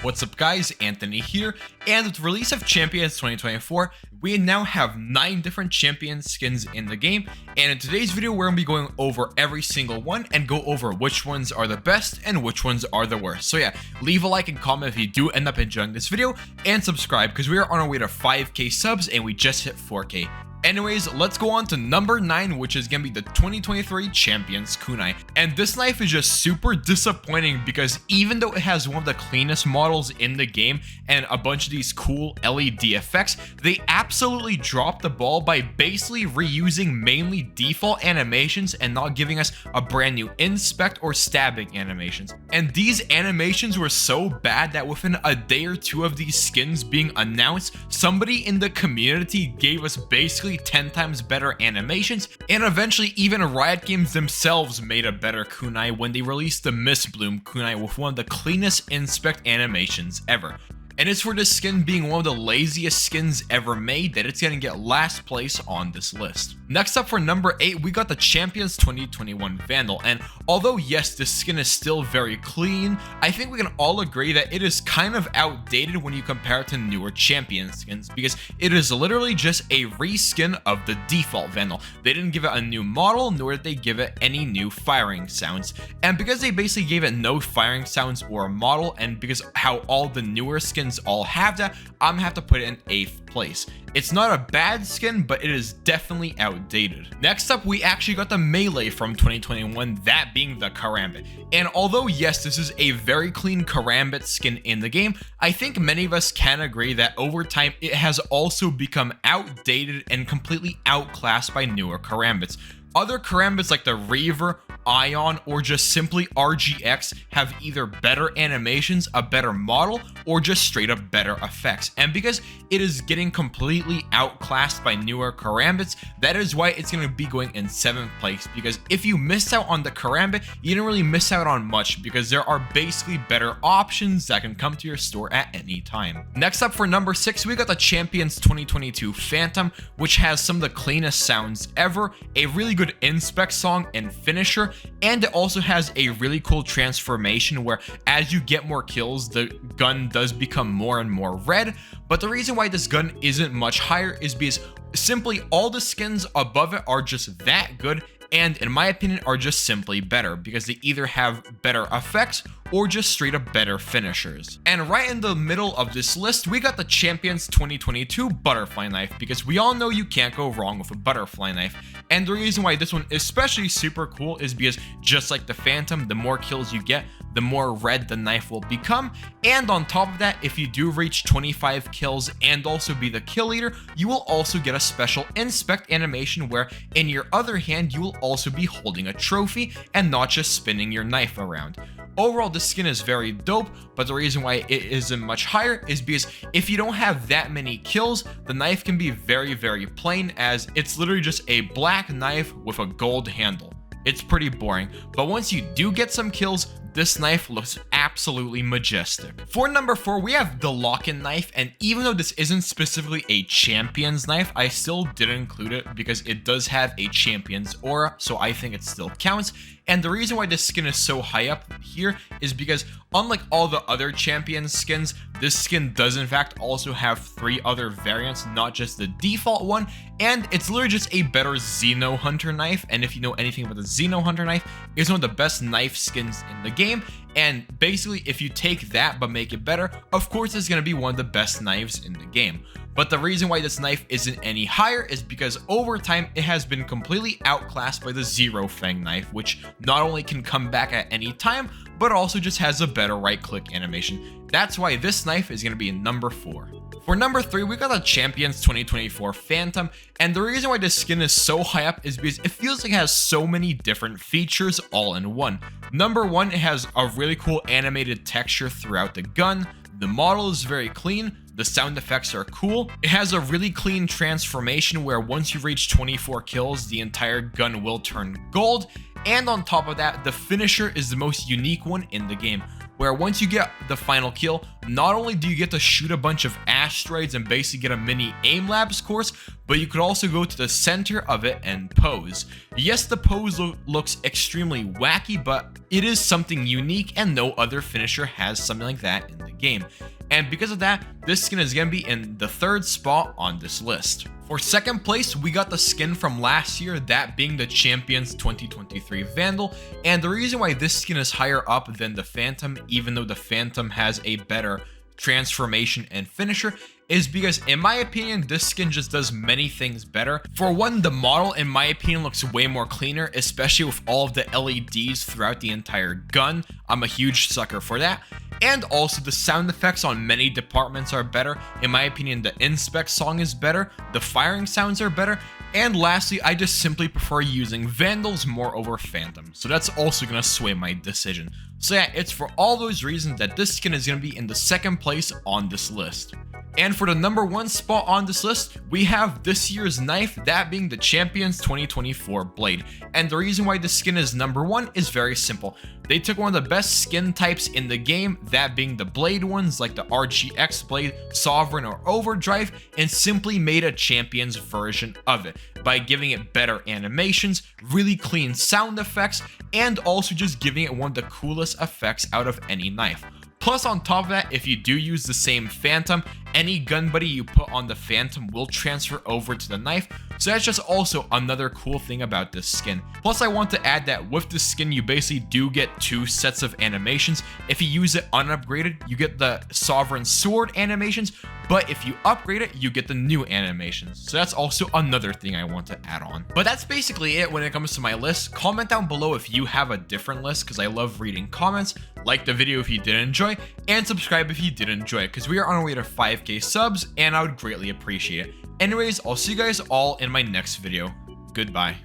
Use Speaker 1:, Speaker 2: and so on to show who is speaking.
Speaker 1: What's up guys, Anthony here, and with the release of Champions 2024, we now have 9 different champion skins in the game, and in today's video we're going to be going over every single one and go over which ones are the best and which ones are the worst. So yeah, leave a like and comment if you do end up enjoying this video, and subscribe because we are on our way to 5k subs and we just hit 4k. Anyways, let's go on to number 9, which is going to be the 2023 Champions Kunai. And this knife is just super disappointing because even though it has one of the cleanest models in the game and a bunch of these cool LED effects, they absolutely dropped the ball by basically reusing mainly default animations and not giving us a brand new inspect or stabbing animations. And these animations were so bad that within a day or two of these skins being announced, somebody in the community gave us basically 10 times better animations, and eventually even Riot Games themselves made a better kunai when they released the Mist Bloom kunai with one of the cleanest inspect animations ever. And it's for this skin being one of the laziest skins ever made that it's going to get last place on this list. Next up for number 8, we got the Champions 2021 Vandal, and although yes, this skin is still very clean, I think we can all agree that it is kind of outdated when you compare it to newer champion skins, because it is literally just a reskin of the default Vandal. They didn't give it a new model, nor did they give it any new firing sounds. And because they basically gave it no firing sounds or a model, and because how all the newer skins all have that, I'm gonna have to put it in 8th place. It's not a bad skin, but it is definitely outdated. Next up, we actually got the Melee from 2021, that being the Karambit. And although yes, this is a very clean Karambit skin in the game, I think many of us can agree that over time it has also become outdated and completely outclassed by newer Karambits. Other Karambits like the Reaver, Ion, or just simply RGX have either better animations, a better model, or just straight up better effects. And because it is getting completely outclassed by newer Karambits, that is why it's going to be going in 7th place. Because if you missed out on the Karambit, you didn't really miss out on much because there are basically better options that can come to your store at any time. Next up for number 6, we got the Champions 2022 Phantom, which has some of the cleanest sounds ever, a really good inspect song and finisher, and it also has a really cool transformation where as you get more kills, the gun does become more and more red. But the reason why this gun isn't much higher is because simply all the skins above it are just that good, and in my opinion are just simply better because they either have better effects or just straight up better finishers. And right in the middle of this list, we got the Champions 2022 Butterfly Knife, because we all know you can't go wrong with a butterfly knife. And the reason why this one is especially super cool is because just like the Phantom, the more kills you get, the more red the knife will become. And on top of that, if you do reach 25 kills and also be the kill leader, you will also get a special inspect animation where in your other hand you will also be holding a trophy and not just spinning your knife around. Overall, this skin is very dope, but the reason why it isn't much higher is because if you don't have that many kills, the knife can be very, very plain, as it's literally just a black knife with a gold handle. It's pretty boring, but once you do get some kills, this knife looks absolutely majestic. For number 4, we have the Lock-In Knife, and even though this isn't specifically a Champions knife, I still did include it because it does have a Champions aura, so I think it still counts. And the reason why this skin is so high up here is because unlike all the other Champions skins, this skin does in fact also have 3 other variants, not just the default one, and it's literally just a better Xeno Hunter knife. And if you know anything about the Xeno Hunter knife, it's one of the best knife skins in the game. And basically, if you take that but make it better, of course it's going to be one of the best knives in the game. But the reason why this knife isn't any higher is because over time it has been completely outclassed by the Zero Fang knife, which not only can come back at any time, but also just has a better right click animation. That's why this knife is going to be in number 4. For number 3, we got the Champions 2024 Phantom, and the reason why this skin is so high up is because it feels like it has so many different features all in one. Number 1, it has a really cool animated texture throughout the gun, the model is very clean, the sound effects are cool, it has a really clean transformation where once you reach 24 kills, the entire gun will turn gold, and on top of that, the finisher is the most unique one in the game, where once you get the final kill, not only do you get to shoot a bunch of asteroids and basically get a mini aim labs course, but you could also go to the center of it and pose. Yes, the pose looks extremely wacky, but it is something unique and no other finisher has something like that in the game. And because of that, this skin is going to be in the 3rd spot on this list. For 2nd place, we got the skin from last year, that being the Champions 2023 Vandal. And the reason why this skin is higher up than the Phantom, even though the Phantom has a better transformation and finisher, is because in my opinion this skin just does many things better. For one, the model in my opinion looks way more cleaner, especially with all of the LEDs throughout the entire gun. I'm a huge sucker for that. And also the sound effects on many departments are better. In my opinion, the inspect song is better, the firing sounds are better, and lastly, I just simply prefer using Vandals more over Phantoms, so that's also going to sway my decision. So yeah, it's for all those reasons that this skin is going to be in the 2nd place on this list. And for the number 1 spot on this list, we have this year's knife, that being the Champions 2024 Blade. And the reason why this skin is number 1 is very simple. They took one of the best skin types in the game, that being the blade ones like the RGX Blade, Sovereign, or Overdrive, and simply made a Champions version of it by giving it better animations, really clean sound effects, and also just giving it one of the coolest effects out of any knife. Plus, on top of that, if you do use the same Phantom, any gun buddy you put on the Phantom will transfer over to the knife, so that's just also another cool thing about this skin. Plus, I want to add that with this skin, you basically do get 2 sets of animations. If you use it unupgraded, you get the Sovereign Sword animations, but if you upgrade it, you get the new animations. So that's also another thing I want to add on. But that's basically it when it comes to my list. Comment down below if you have a different list, because I love reading comments. Like the video if you did enjoy, and subscribe if you did enjoy it, because we are on our way to 5K subs, and I would greatly appreciate it. Anyways, I'll see you guys all in my next video. Goodbye.